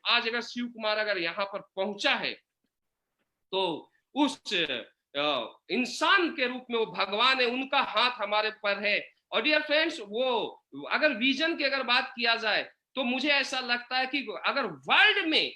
आज अगर शिव कुमार अगर यहाँ पर पहुंचा है तो उस इंसान के रूप में वो भगवान है, उनका हाथ हमारे ऊपर है। और डियर फ्रेंड्स, वो अगर विजन की अगर बात किया जाए तो मुझे ऐसा लगता है कि अगर वर्ल्ड में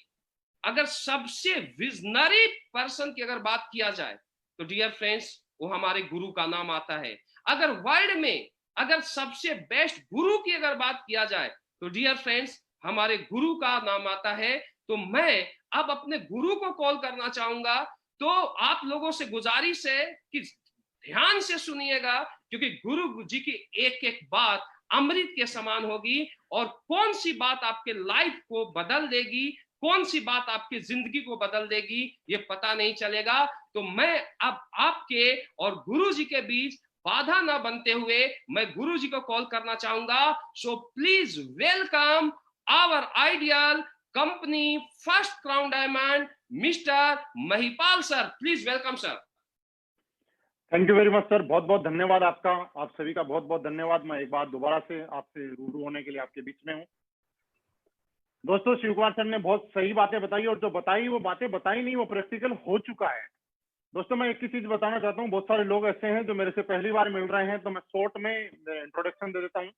अगर सबसे विजनरी पर्सन की अगर बात किया जाए तो डियर फ्रेंड्स वो हमारे गुरु का नाम आता है। अगर वर्ल्ड में अगर सबसे बेस्ट गुरु की अगर बात किया जाए तो डियर फ्रेंड्स हमारे गुरु का नाम आता है। तो मैं अब अपने गुरु को कॉल करना चाहूंगा। तो आप लोगों से गुजारिश है कि ध्यान से सुनिएगा, क्योंकि गुरु जी की एक एक बात अमृत के समान होगी। और कौन सी बात आपके लाइफ को बदल देगी, कौन सी बात आपकी जिंदगी को बदल देगी, ये पता नहीं चलेगा। तो मैं अब आपके और गुरु जी के बीच बाधा ना बनते हुए मैं गुरु जी को कॉल करना चाहूंगा। So please welcome our ideal company first crown diamond mister Mahipal sir. Please welcome sir. Thank you very much sir, बहुत बहुत धन्यवाद आपका, आप सभी का बहुत बहुत धन्यवाद। मैं एक बार दोबारा से आपसे रूबरू होने के लिए आपके बीच में हूँ। दोस्तों, शिव कुमार सर ने बहुत सही बातें बताई, और जो बताई वो बातें बताई नहीं, वो प्रैक्टिकल हो चुका है। दोस्तों, मैं एक ही चीज बताना चाहता हूँ, बहुत सारे लोग ऐसे हैं जो मेरे से पहली बार मिल रहे हैं, तो मैं शॉर्ट में इंट्रोडक्शन दे देता हूँ।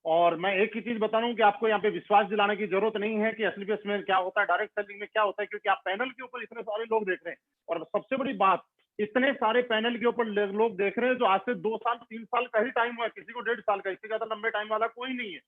और मैं एक ही चीज बता रहा हूँ कि आपको यहाँ पे विश्वास दिलाने की जरूरत नहीं है कि एसलीपीएस में क्या होता है, डायरेक्ट सेलिंग में क्या होता है, क्योंकि आप पैनल के ऊपर इतने सारे लोग देख रहे हैं। और सबसे बड़ी बात, इतने सारे पैनल के ऊपर लोग देख रहे हैं जो आज से 2 साल 3 साल का ही टाइम हुआ है, किसी को 1.5 साल का, इससे ज्यादा लंबे टाइम वाला कोई नहीं है।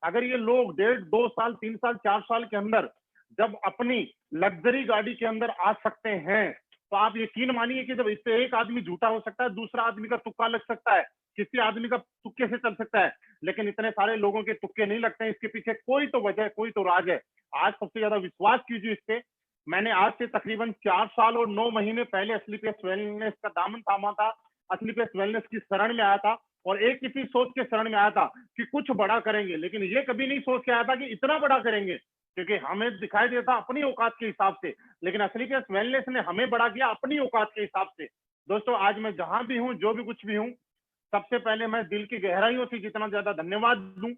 अगर ये लोग 1.5 2 साल 3 साल 4 साल के अंदर जब अपनी लग्जरी गाड़ी के अंदर आ सकते हैं, तो आप यकीन मानिए कि जब इससे एक आदमी झूठा हो सकता है, दूसरा आदमी का तुक्का लग सकता है, किसी आदमी का तुक्के से चल सकता है, लेकिन इतने सारे लोगों के तुक्के नहीं लगते हैं। इसके पीछे कोई तो वजह, कोई तो राज है। आज सबसे ज्यादा विश्वास कीजिए इस पे। मैंने आज से तकरीबन 4 साल और 9 महीने पहले एसलीपीएस वेलनेस का दामन थामा था, एसलीपीएस वेलनेस की शरण में आया था, और एक किसी सोच के शरण में आया था कि कुछ बड़ा करेंगे, लेकिन ये कभी नहीं सोच के आया था कि इतना बड़ा करेंगे, क्योंकि हमें दिखाई देता अपनी औकात के हिसाब से, लेकिन एसलीपीएस वेलनेस ने हमें बड़ा किया अपनी औकात के हिसाब से। दोस्तों, आज मैं जहां भी हूं, जो भी कुछ भी हूं, सबसे पहले मैं दिल की गहराइयों से जितना ज्यादा धन्यवाद दूं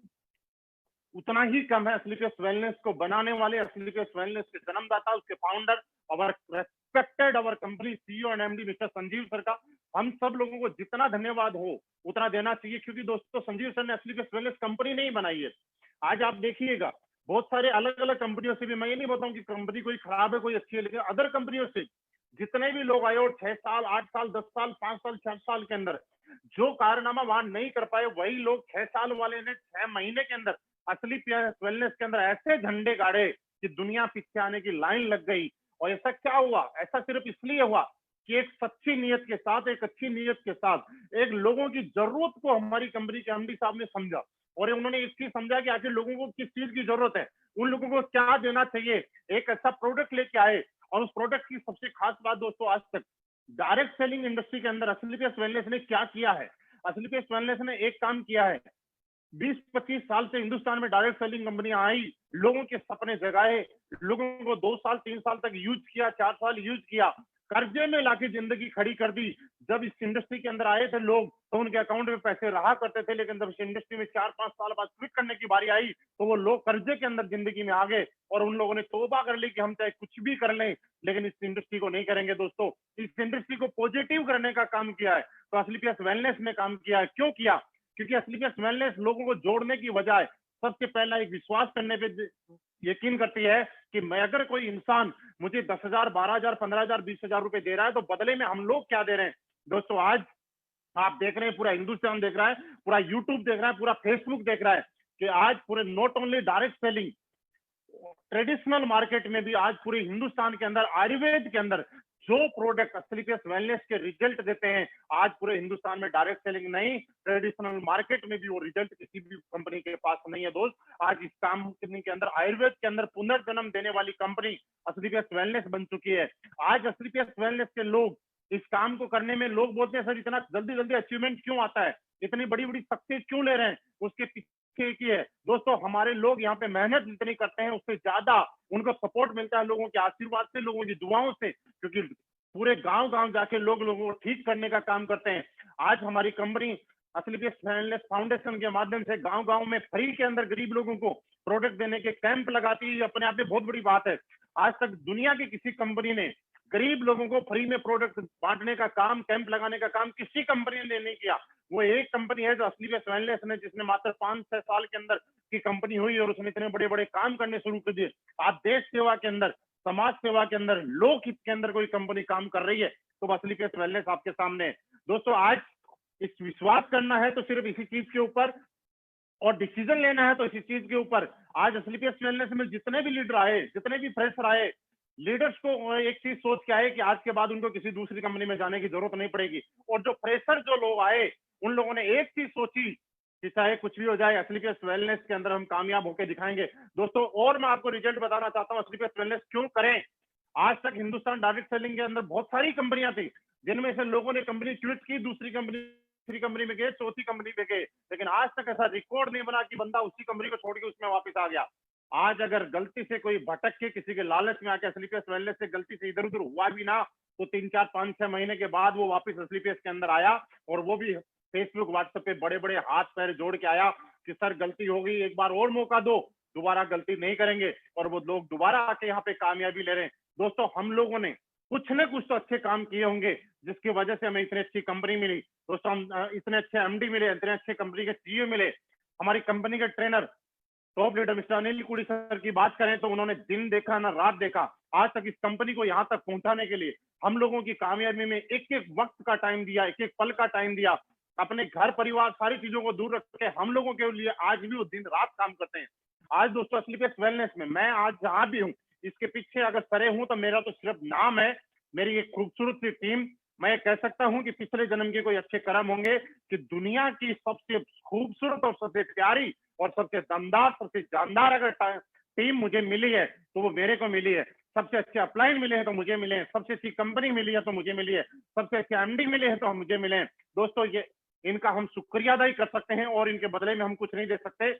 उतना ही कम है एसलीपीएस वेलनेस को बनाने वाले, एसलीपीएस वेलनेस के जन्मदाता, उसके founder, our respected our company CEO and MD mister Sanjeev sir का। हम सब लोगों को जितना धन्यवाद हो उतना देना चाहिए, क्योंकि दोस्तों संजीव सर ने एसलीपीएस वेलनेस कंपनी नहीं बनाई है। आज आप देखिएगा, बहुत सारे अलग अलग कंपनियों से भी, मैं ये नहीं बताऊं कि कंपनी कोई खराब है कोई अच्छी है, लेकिन अदर कंपनियों से जितने भी लोग आए, और 6 साल 8 साल 10 साल 5 साल 6 साल के अंदर जो कारनामा वहां नहीं कर पाए, वही लोग 6 साल वाले ने 6 महीने के अंदर असली वेलनेस के अंदर ऐसे झंडे गाड़े कि दुनिया पीछे आने की लाइन लग गई। और ऐसा क्या हुआ? ऐसा सिर्फ इसलिए हुआ कि एक सच्ची नीयत के साथ, एक अच्छी नीयत के साथ, एक लोगों की जरूरत को हमारी कंपनी के एमडी साहब ने समझा, और उन्होंने इसकी समझा कि आखिर लोगों को किस चीज की जरूरत है, उन लोगों को क्या देना चाहिए, एक ऐसा प्रोडक्ट लेके आए। और उस प्रोडक्ट की सबसे खास बात दोस्तों, आज तक डायरेक्ट सेलिंग इंडस्ट्री के अंदर एसलीपीएस वेलनेस ने क्या किया है? एसलीपीएस वेलनेस ने एक काम किया है, 20-25 साल से हिंदुस्तान में डायरेक्ट सेलिंग कंपनियां आई, लोगों के सपने जगाए, लोगों को 2 साल 3 साल तक यूज किया, 4 साल यूज किया, कर्जे में लाके जिंदगी खड़ी कर दी। जब इस इंडस्ट्री के अंदर आए थे लोग, तो उनके अकाउंट में पैसे रहा करते थे, लेकिन जब इस इंडस्ट्री में 4-5 साल बाद क्विट करने की बारी आई, तो वो लोग कर्जे के अंदर जिंदगी में आ गए, और उन लोगों ने तौबा कर ली कि हम चाहे कुछ भी कर लें, लेकिन इस इंडस्ट्री को नहीं करेंगे। दोस्तों, इस इंडस्ट्री को पॉजिटिव करने का काम किया है, तो एसलीपीएस वेलनेस ने काम किया है। क्यों किया? क्योंकि एसलीपीएस वेलनेस लोगों को जोड़ने की बजाय सबसे पहला एक विश्वास करने पे यकीन करती है कि मैं, अगर कोई इंसान मुझे 10,000 12,000 15,000 20,000 रुपए दे रहा है, तो बदले में हम लोग क्या दे रहे हैं। दोस्तों, आज आप देख रहे हैं, पूरा हिंदुस्तान देख रहा है, पूरा यूट्यूब देख रहा है, पूरा फेसबुक देख रहा है कि आज पूरे not only direct selling, traditional market में भी आज पूरे हिंदुस्तान के अंदर आयुर्वेद के अंदर जो प्रोडक्ट एसलीपीएस वेलनेस के रिजल्ट देते हैं, आज पूरे हिंदुस्तान में डायरेक्ट सेलिंग नहीं, ट्रेडिशनल मार्केट में भी वो रिजल्ट किसी भी कंपनी के पास नहीं है। दोस्त, आज इस कंपनी के अंदर, आयुर्वेद के अंदर पुनर्जन्म देने वाली कंपनी एसलीपीएस वेलनेस बन चुकी है। आज एसलीपीएस वेलनेस के लोग इस काम को करने में, लोग बोलते हैं सर इतना जल्दी जल्दी अचीवमेंट क्यों आता है, इतनी बड़ी बड़ी सक्सेस क्यों ले रहे हैं, उसके की है। दोस्तों, हमारे लोग यहाँ पे मेहनत जितनी करते हैं, उससे ज्यादा उनको सपोर्ट मिलता है लोगों के आशीर्वाद से, लोगों की दुआओं से, क्योंकि पूरे गांव गांव जाके लोगों को ठीक करने का काम करते हैं। आज हमारी कंपनी असलीपियस वेलनेस फाउंडेशन के माध्यम से गांव-गांव में फ्री के अंदर गरीब लोगों को प्रोडक्ट देने के कैंप लगाती है, अपने आप में बहुत बड़ी बात है। आज तक दुनिया की किसी कंपनी ने गरीब लोगों को फ्री में प्रोडक्ट बांटने का काम, कैंप लगाने का काम किसी कंपनी ने नहीं किया। वो एक कंपनी है जो असलीपियस वेलनेस ने, जिसने मात्र 5-6 साल के अंदर की कंपनी हुई और उसने इतने बड़े-बड़े काम करने शुरू कर दिए। आज देश सेवा के अंदर, समाज सेवा के अंदर, लोकहित के अंदर कोई कंपनी काम कर रही है तो असलीपियस वेलनेस आपके सामने है। दोस्तों, आज इस विश्वास करना है तो सिर्फ इसी चीज के ऊपर, और डिसीजन लेना है तो इसी चीज के ऊपर। आज असलीपियस वेलनेस में जितने भी लीडर आए, जितने भी फ्रेशर आए, लीडर्स को एक चीज सोच के आए कि आज के बाद उनको किसी दूसरी कंपनी में जाने की जरूरत नहीं पड़ेगी। और जो फ्रेशर जो लोग आए, उन लोगों ने एक चीज सोची कि चाहे कुछ भी हो जाए, असलीपियस वेलनेस के अंदर हम कामयाब होकर दिखाएंगे। दोस्तों, और मैं आपको रिजल्ट बताना चाहता हूँ असलीपियस वेलनेस क्यों करें। आज तक हिंदुस्तान डायरेक्ट सेलिंग के अंदर बहुत सारी कंपनियां थी, जिनमें से लोगों ने कंपनी क्विट की, दूसरी कंपनी, तीसरी कंपनी में गए, चौथी कंपनी में गए, लेकिन आज तक ऐसा रिकॉर्ड नहीं बना कि बंदा उसी कंपनी को छोड़ के उसमें वापस आ गया। आज अगर गलती से कोई भटक के किसी के लालच में आके असलीपियस वेलनेस से गलती से इधर उधर हुआ भी ना, तो 3-4-5-6 महीने के बाद वो वापस असलीपियस के अंदर आया, और वो भी फेसबुक, व्हाट्सएप पे बड़े बड़े हाथ पैर जोड़ के आया कि सर गलती हो गई, एक बार और मौका दो, दोबारा गलती नहीं करेंगे। और वो लोग दोबारा आके यहाँ पे कामयाबी ले रहे हैं। दोस्तों, हम लोगों ने कुछ न कुछ तो अच्छे काम किए होंगे जिसकी वजह से हमें इतनी अच्छी कंपनी मिली। दोस्तों, हम इतने अच्छे एमडी मिले, इतने अच्छे कंपनी के सीईओ मिले, हमारी कंपनी के trainer top leader mister Anil कुड़ी सर की बात करें तो उन्होंने दिन देखा ना रात देखा, आज तक इस कंपनी को यहाँ तक पहुंचाने के लिए हम लोगों की कामयाबी में एक एक वक्त का टाइम दिया, एक एक पल का टाइम दिया, अपने घर परिवार सारी चीजों को दूर रख के हम लोगों के लिए आज भी वो दिन रात काम करते हैं। आज दोस्तों, असलीपियस वेलनेस में मैं आज जहां भी हूँ, इसके पीछे अगर सरे हूं तो मेरा तो सिर्फ नाम है, मेरी एक खूबसूरत सी टीम। मैं कह सकता हूं कि पिछले जन्म के कोई अच्छे कर्म होंगे कि दुनिया की सबसे खूबसूरत और सबसे प्यारी और सबसे दमदार, सबसे जानदार अगर टीम मुझे मिली है तो वो मेरे को मिली है। सबसे अच्छे अपलाइन मिले हैं तो मुझे मिले हैं, सबसे अच्छी कंपनी मिली है तो मुझे मिली है, सबसे अच्छे एमडी मिले हैं तो हम मुझे मिले हैं। दोस्तों, ये इनका हम शुक्रिया अदा ही कर सकते हैं और इनके बदले में हम कुछ नहीं दे सकते।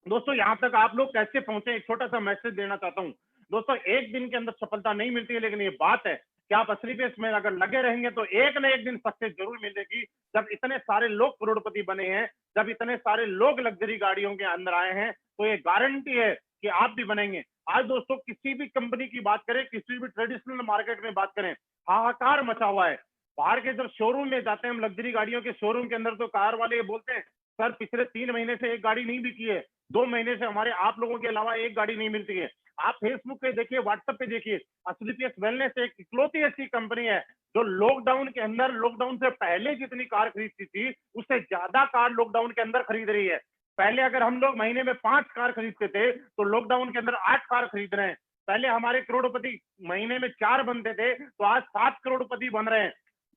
दोस्तों, यहाँ तक आप लोग कैसे पहुंचे, एक छोटा सा मैसेज देना चाहता हूँ। दोस्तों, एक दिन के अंदर सफलता नहीं मिलती है, लेकिन ये बात है कि आप असलीपियस में अगर लगे रहेंगे तो एक न एक दिन सक्सेस जरूर मिलेगी। जब इतने सारे लोग करोड़पति बने हैं, जब इतने सारे लोग लग्जरी गाड़ियों के अंदर आए हैं, तो ये गारंटी है कि आप भी बनेंगे। आज दोस्तों, किसी भी कंपनी की बात करें, किसी भी ट्रेडिशनल मार्केट में बात करें, हाहाकार मचा हुआ है। बाहर के जब शोरूम में जाते हैं हम, लग्जरी गाड़ियों के शोरूम के अंदर, तो कार वाले ये बोलते हैं सर पिछले 3 महीने से एक गाड़ी नहीं बिकी है, 2 महीने से हमारे आप लोगों के अलावा एक गाड़ी नहीं मिलती है। आप फेसबुक पे देखिए, व्हाट्सएप पे देखिए, असलीपियस वेलनेस एक इकलौती ऐसी कंपनी है जो लॉकडाउन के अंदर, लॉकडाउन से पहले जितनी कार खरीदती थी उससे ज्यादा कार लॉकडाउन के अंदर खरीद रही है। पहले अगर हम लोग महीने में 5 कार खरीदते थे तो लॉकडाउन के अंदर 8 कार खरीद रहे हैं। पहले हमारे करोड़पति महीने में 4 बनते थे तो आज 7 करोड़पति बन रहे हैं।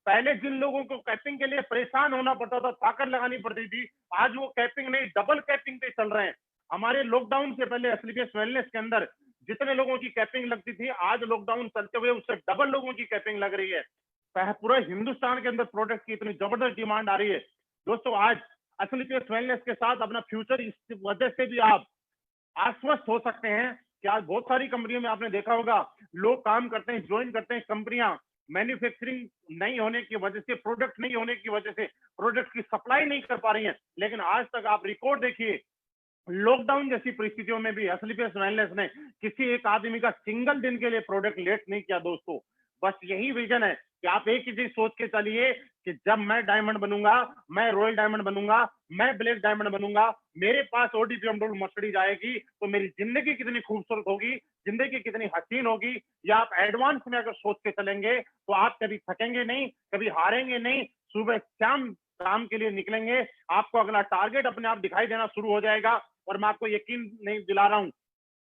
पहले जिन लोगों को कैपिंग के लिए परेशान होना पड़ता था, ताकत लगानी पड़ती थी, आज वो कैपिंग नहीं, डबल कैपिंग पे चल रहे हैं। हमारे लॉकडाउन से पहले असलीपियस वेलनेस के अंदर जितने लोगों की कैपिंग लगती थी, आज लॉकडाउन चलते हुए उससे डबल लोगों की कैपिंग लग रही है। पूरा हिंदुस्तान के अंदर प्रोडक्ट की इतनी जबरदस्त डिमांड आ रही है। दोस्तों, आज असलीपियस वेलनेस के साथ अपना फ्यूचर इस वजह से भी आप आश्वस्त हो सकते हैं कि आज बहुत सारी कंपनियों में आपने देखा होगा, लोग काम करते हैं, ज्वाइन करते हैं, कंपनियां मैन्युफैक्चरिंग नहीं होने की वजह से, प्रोडक्ट नहीं होने की वजह से प्रोडक्ट की सप्लाई नहीं कर पा रही है। लेकिन आज तक आप रिकॉर्ड देखिए, लॉकडाउन जैसी परिस्थितियों में भी असलीपियस वेलनेस ने किसी एक आदमी का सिंगल दिन के लिए प्रोडक्ट लेट नहीं किया। दोस्तों, बस यही विजन है कि आप एक ही चीज सोच के चलिए कि जब मैं डायमंड बनूंगा, मैं रॉयल डायमंड बनूंगा, मैं ब्लैक डायमंड बनूंगा, मेरे पास ऑडी BMW मर्सिडीज आएगी तो मेरी जिंदगी कितनी खूबसूरत होगी, जिंदगी कितनी हसीन होगी। या आप एडवांस में अगर सोच के चलेंगे तो आप कभी थकेंगे नहीं, कभी हारेंगे नहीं, सुबह शाम काम के लिए निकलेंगे, आपको अगला टारगेट अपने आप दिखाई देना शुरू हो जाएगा। और मैं आपको यकीन नहीं दिला रहा हूं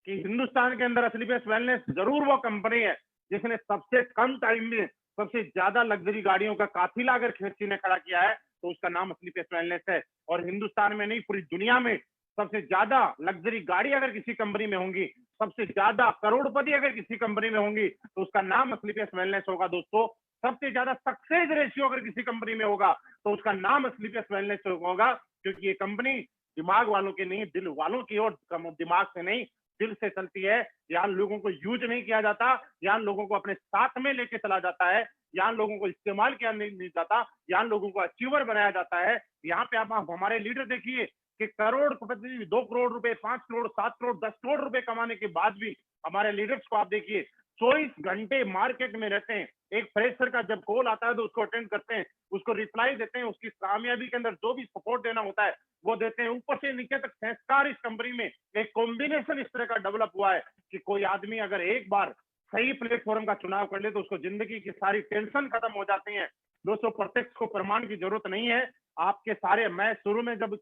कि हिंदुस्तान के अंदर असलीपियस वेलनेस जरूर वो कंपनी है जिसने सबसे कम टाइम में सबसे ज्यादा लग्जरी गाड़ियों का काफिला अगर किसी ने खड़ा किया है तो उसका नाम असलीपियस वेलनेस है। और हिंदुस्तान में नहीं, पूरी दुनिया में सबसे ज्यादा लग्जरी गाड़ी अगर किसी कंपनी में होंगी, सबसे ज्यादा करोड़पति अगर किसी कंपनी में होंगी तो उसका नाम असलीपियस वेलनेस होगा। दोस्तों, सबसे ज्यादा सक्सेस रेशियो अगर किसी कंपनी में होगा तो उसका नाम असलीपियस वेलनेस होगा, क्योंकि ये कंपनी दिमाग वालों की नहीं, दिल वालों की, और दिमाग से नहीं, दिल से चलती है। यहाँ लोगों को यूज नहीं किया जाता, यहाँ लोगों को अपने साथ में लेके चला जाता है। यहाँ लोगों को इस्तेमाल किया नहीं जाता, यहाँ लोगों को अचीवर बनाया जाता है। यहाँ पे आप हमारे लीडर देखिए कि करोड़पति 2 करोड़ रुपए, 5 करोड़, 7 करोड़, 10 करोड़ रुपए कमाने के बाद भी हमारे लीडर्स को आप देखिए 24 घंटे मार्केट में रहते हैं। एक फ्रेशर का जब कॉल आता है तो उसको अटेंड करते हैं, उसको रिप्लाई देते हैं, उसकी कामयाबी के अंदर जो भी सपोर्ट देना होता है वो देते हैं। ऊपर से नीचे तक संस्कार इस कंपनी में एक कॉम्बिनेशन इस तरह का डेवलप हुआ है कि कोई आदमी अगर एक बार सही प्लेटफॉर्म का चुनाव कर ले तो उसको जिंदगी की सारी टेंशन खत्म हो जाती है। दोस्तों, प्रत्यक्ष को प्रमाण की जरूरत नहीं है। आपके सारे, मैं शुरू में जब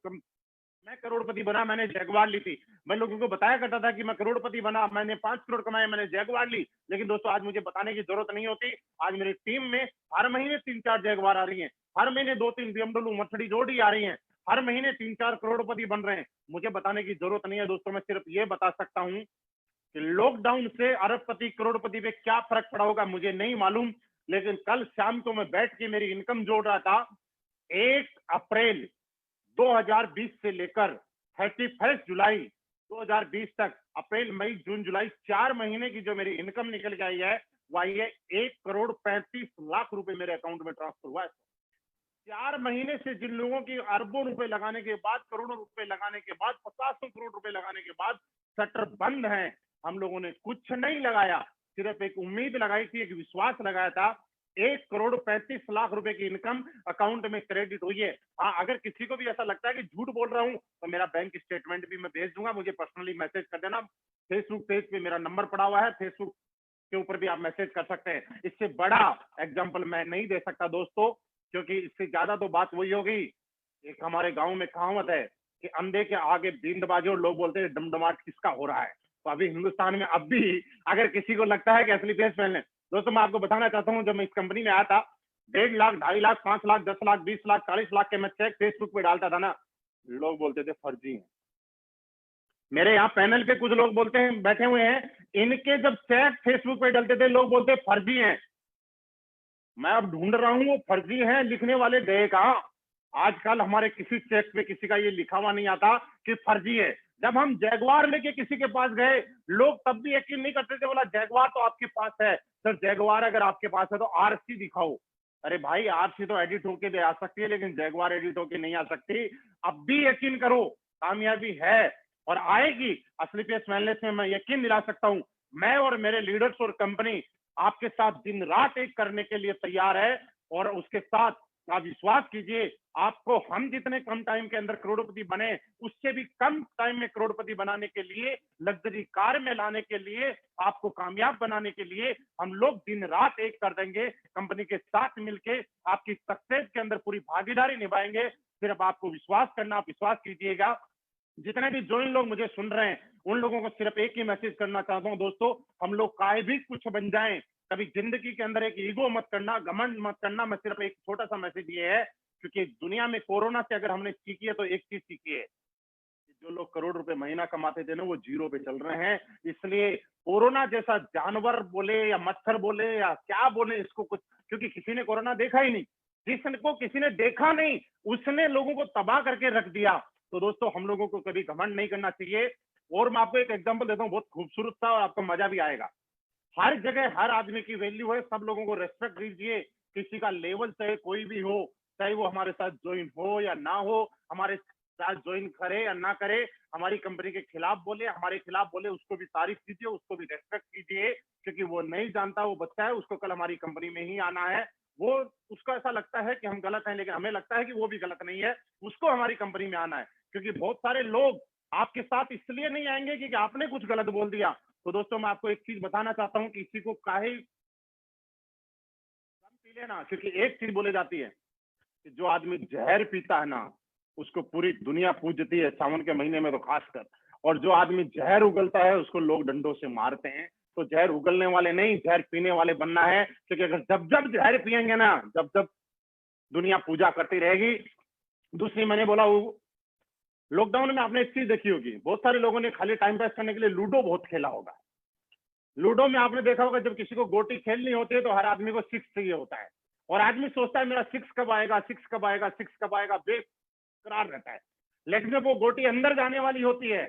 मैं करोड़पति बना, मैंने जैगवार ली थी। मैं लोगों को बताया करता था कि मैं करोड़पति बना, मैंने 5 करोड़ कमाए, मैंने जैगवार ली। लेकिन दोस्तों, आज मुझे बताने की जरूरत नहीं होती। आज मेरी टीम में हर महीने 3-4 जैगवार आ रही हैं, हर महीने 2-3 BMW मर्सिडीज ऑडी आ रही हैं, हर महीने 3-4 करोड़पति बन रहे हैं। मुझे बताने की जरूरत नहीं है दोस्तों। मैं सिर्फ ये बता सकता हूँ कि लॉकडाउन से अरबपति करोड़पति पे क्या फर्क पड़ा होगा मुझे नहीं मालूम। लेकिन कल शाम को मैं बैठ के मेरी इनकम जोड़ रहा था। 1 अप्रैल 2020 से लेकर 31 जुलाई 2020 तक, अप्रैल, मई, जून, जुलाई 4 महीने की जो मेरी इनकम निकल के आई है वह ये 1 करोड़ 35 लाख रुपए मेरे अकाउंट में ट्रांसफर हुआ है। 4 महीने से जिन लोगों की अरबों रुपए लगाने के बाद, करोड़ों रुपए लगाने के बाद, 50 करोड़ रुपए लगाने के बाद शटर बंद है, हम लोगों ने कुछ नहीं लगाया, सिर्फ एक उम्मीद लगाई थी, एक विश्वास लगाया था। 1 करोड़ 35 लाख रुपए की इनकम अकाउंट में क्रेडिट हुई है। हाँ, अगर किसी को भी ऐसा लगता है कि झूठ बोल रहा हूँ तो मेरा बैंक स्टेटमेंट भी मैं भेज दूंगा, मुझे पर्सनली मैसेज कर देना। फेसबुक पेज पे मेरा नंबर पड़ा हुआ है, फेसबुक के ऊपर भी आप मैसेज कर सकते हैं। इससे बड़ा एग्जाम्पल मैं नहीं दे सकता दोस्तों, क्योंकि इससे ज्यादा तो बात वही होगी। एक हमारे गांव में कहावत है कि अंधे के आगे बींदबाजी, और लोग बोलते हैं डमडमाट किसका हो रहा है। तो अभी हिंदुस्तान में अब भी अगर किसी को लगता है कि असली फेस पहले, दोस्तों मैं आपको बताना चाहता हूँ, जब मैं इस कंपनी में आया था 1.5 लाख, 2.5 लाख, 5 लाख, 10 लाख, 20 लाख, 40 लाख के मैं चेक फेसबुक पे डालता था ना, लोग बोलते थे फर्जी है। मेरे यहाँ पैनल पे कुछ लोग बोलते हैं, बैठे हुए हैं, इनके जब चेक फेसबुक पे डालते थे लोग बोलते फर्जी हैं। मैं अब ढूंढ रहा हूँ वो फर्जी है लिखने वाले गए कहाँ। आजकल हमारे किसी चेक पे किसी का ये लिखा हुआ नहीं आता कि फर्जी है। जब हम जैगवार लेके किसी के पास गए, लोग तब भी यकीन नहीं करते थे, बोला जैगवार तो आपके पास है सर, जैगवार अगर आपके पास है तो आरसी दिखाओ। अरे भाई, आरसी तो एडिट होके दे आ सकती है, लेकिन जैगवार एडिट होके नहीं आ सकती। अब भी यकीन करो, कामयाबी है और आएगी। असली पेस वेलनेस में मैं यकीन दिला सकता हूँ, मैं और मेरे लीडर्स और कंपनी आपके साथ दिन रात एक करने के लिए तैयार है। और उसके साथ आप विश्वास कीजिए, आपको हम जितने कम टाइम के अंदर करोड़पति बने, उससे भी कम टाइम में करोड़पति बनाने के लिए, लग्जरी कार में लाने के लिए, आपको कामयाब बनाने के लिए हम लोग दिन रात एक कर देंगे। कंपनी के साथ मिलके आपकी सक्सेस के अंदर पूरी भागीदारी निभाएंगे। सिर्फ आपको विश्वास करना, आप विश्वास कीजिएगा। जितने भी जो इन लोग मुझे सुन रहे हैं, उन लोगों को सिर्फ एक ही मैसेज करना चाहता हूं दोस्तों, हम लोग काहे भी कुछ बन जाएं, कभी जिंदगी के अंदर एक ईगो मत करना, घमंड मत करना। मैं सिर्फ एक छोटा सा मैसेज ये है, क्योंकि दुनिया में कोरोना से अगर हमने सीखी है तो एक चीज सीखी है, जो लोग करोड़ रुपए महीना कमाते थे ना, वो जीरो पे चल रहे हैं। इसलिए कोरोना जैसा जानवर बोले या मच्छर बोले या क्या बोले इसको, कुछ, क्योंकि किसी ने कोरोना देखा ही नहीं, जिसको किसी ने देखा नहीं उसने लोगों को तबाह करके रख दिया। तो दोस्तों, हम लोगों को कभी घमंड नहीं करना चाहिए। और मैं आपको एक एग्जांपल देता हूँ, बहुत खूबसूरत सा, और आपको मजा भी आएगा। हर जगह हर आदमी की वैल्यू है, सब लोगों को रेस्पेक्ट दीजिए। किसी का लेवल चाहे कोई भी हो, चाहे वो हमारे साथ ज्वाइन हो या ना हो, हमारे साथ ज्वाइन करे या ना करे, हमारी कंपनी के खिलाफ बोले, हमारे खिलाफ बोले, उसको भी तारीफ कीजिए, उसको भी रेस्पेक्ट कीजिए, क्योंकि वो नहीं जानता, वो बच्चा है, उसको कल हमारी कंपनी में ही आना है। वो, उसको ऐसा लगता है कि हम गलत हैं, लेकिन हमें लगता है कि वो भी गलत नहीं है, उसको हमारी कंपनी में आना है। क्योंकि बहुत सारे लोग आपके साथ इसलिए नहीं आएंगे कि आपने कुछ गलत बोल दिया। तो दोस्तों, मैं आपको एक चीज बताना चाहता हूँ कि किसी को काहे कम पी लेना, क्योंकि एक चीज बोली जाती है कि जो आदमी जहर पीता है ना, उसको पूरी दुनिया पूजती है, सावन के महीने में तो खासकर। और जो आदमी जहर उगलता है उसको लोग डंडों से मारते हैं। तो जहर उगलने वाले नहीं, जहर पीने वाले बनना है। क्योंकि अगर जब जब जहर पियेंगे ना, जब जब दुनिया पूजा करती रहेगी। दूसरी, मैंने बोला, लॉकडाउन में आपने एक चीज देखी होगी, बहुत सारे लोगों ने खाली टाइम पास करने के लिए लूडो बहुत खेला होगा। लूडो में आपने देखा होगा, जब किसी को गोटी खेलनी होती है तो हर आदमी को 6 चाहिए होता है, और आदमी सोचता है मेरा 6 कब आएगा, 6 कब आएगा, 6 कब आएगा, बेकरार रहता है। लेकिन जब वो गोटी अंदर जाने वाली होती है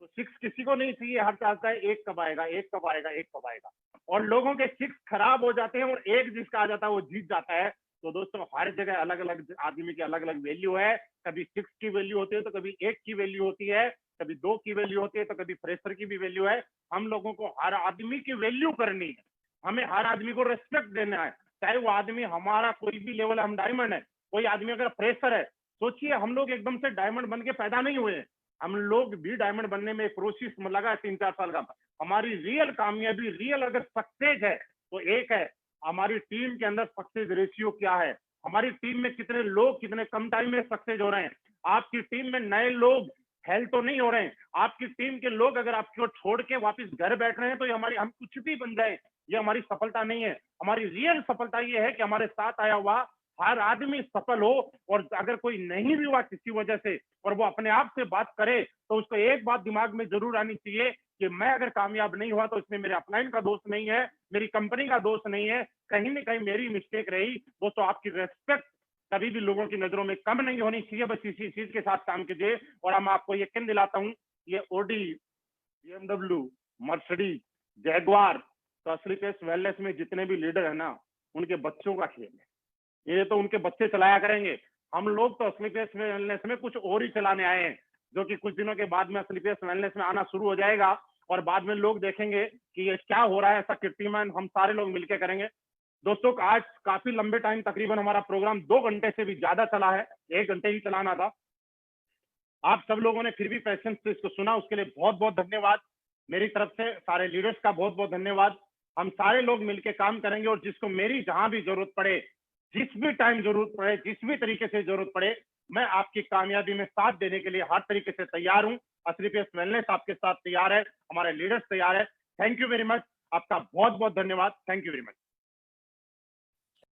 तो 6 किसी को नहीं चाहिए, हर चाहता है 1 कब आएगा, 1 कब आएगा, 1 कब आएगा। और लोगों के सिक्स खराब हो जाते हैं और एक जिसका आ जाता है वो जीत जाता है। तो दोस्तों हर जगह अलग अलग आदमी की अलग अलग वैल्यू है। कभी सिक्स की वैल्यू होती है तो कभी एक की वैल्यू होती है, कभी दो की वैल्यू होती है तो कभी फ्रेशर की भी वैल्यू है। हम लोगों को हर आदमी की वैल्यू करनी है, हमें हर आदमी को रेस्पेक्ट देना है, चाहे वो आदमी हमारा कोई भी लेवल, हम डायमंड है, कोई आदमी अगर फ्रेशर है, सोचिए हम लोग एकदम से डायमंड बन के पैदा नहीं हुए हैं, हम लोग भी डायमंड बनने में प्रोसेस में लगा है 3-4 साल का। हमारी रियल कामयाबी, रियल अगर सक्सेस है तो एक है हमारी टीम के अंदर सक्सेस रेशियो क्या है, हमारी टीम में कितने लोग कितने कम टाइम में सक्सेस हो रहे हैं। आपकी टीम में नए लोग हेल्प तो नहीं हो रहे हैं, आपकी टीम के लोग अगर आपको छोड़ के वापस घर बैठ रहे हैं तो ये हमारी, हम कुछ भी बन जाए, ये हमारी सफलता नहीं है। हमारी रियल सफलता ये है कि हमारे साथ आया हुआ हर आदमी सफल हो, और अगर कोई नहीं भी हुआ किसी वजह से और वो अपने आप से बात करे तो उसको एक बात दिमाग में जरूर आनी चाहिए कि मैं अगर कामयाब नहीं हुआ तो इसमें मेरे अपलाइन का दोष नहीं है, मेरी कंपनी का दोष नहीं है, कहीं ना कहीं मेरी मिस्टेक रही। दोस्तों आपकी रेस्पेक्ट कभी भी लोगों की नजरों में कम नहीं होनी चाहिए, बस इसी चीज के साथ काम कीजिए। और हम आपको यकीन दिलाता हूँ, ये ओडी, BMW, मर्सिडीज, जैगवार, तो असली केस वेलनेस में जितने भी लीडर है ना, उनके बच्चों का खेल है, ये तो उनके बच्चे चलाया करेंगे। हम लोग तो असली पेस वेलनेस में कुछ और ही चलाने आए हैं, जो कि कुछ दिनों के बाद में असली पेस वेलनेस में आना शुरू हो जाएगा और बाद में लोग देखेंगे कि ये क्या हो रहा है। ऐसा कीर्तिमान हम सारे लोग मिलकर करेंगे। दोस्तों आज काफी लंबे टाइम, तकरीबन हमारा प्रोग्राम 2 घंटे से भी ज्यादा चला है, 1 घंटे ही चलाना था। आप सब लोगों ने फिर भी पेशेंस से इसको सुना, उसके लिए बहुत बहुत धन्यवाद। मेरी तरफ से सारे लीडर्स का बहुत बहुत धन्यवाद। हम सारे लोग मिलकर काम करेंगे और जिसको मेरी जहां भी जरूरत पड़े, जिस भी टाइम जरूरत पड़े, जिस भी तरीके से जरूरत पड़े, मैं आपकी कामयाबी में साथ देने के लिए हर तरीके से तैयार हूं। असली पेस वेलनेस आपके साथ तैयार है, हमारे लीडर्स तैयार है। थैंक यू वेरी मच, आपका बहुत बहुत धन्यवाद। Thank you very much.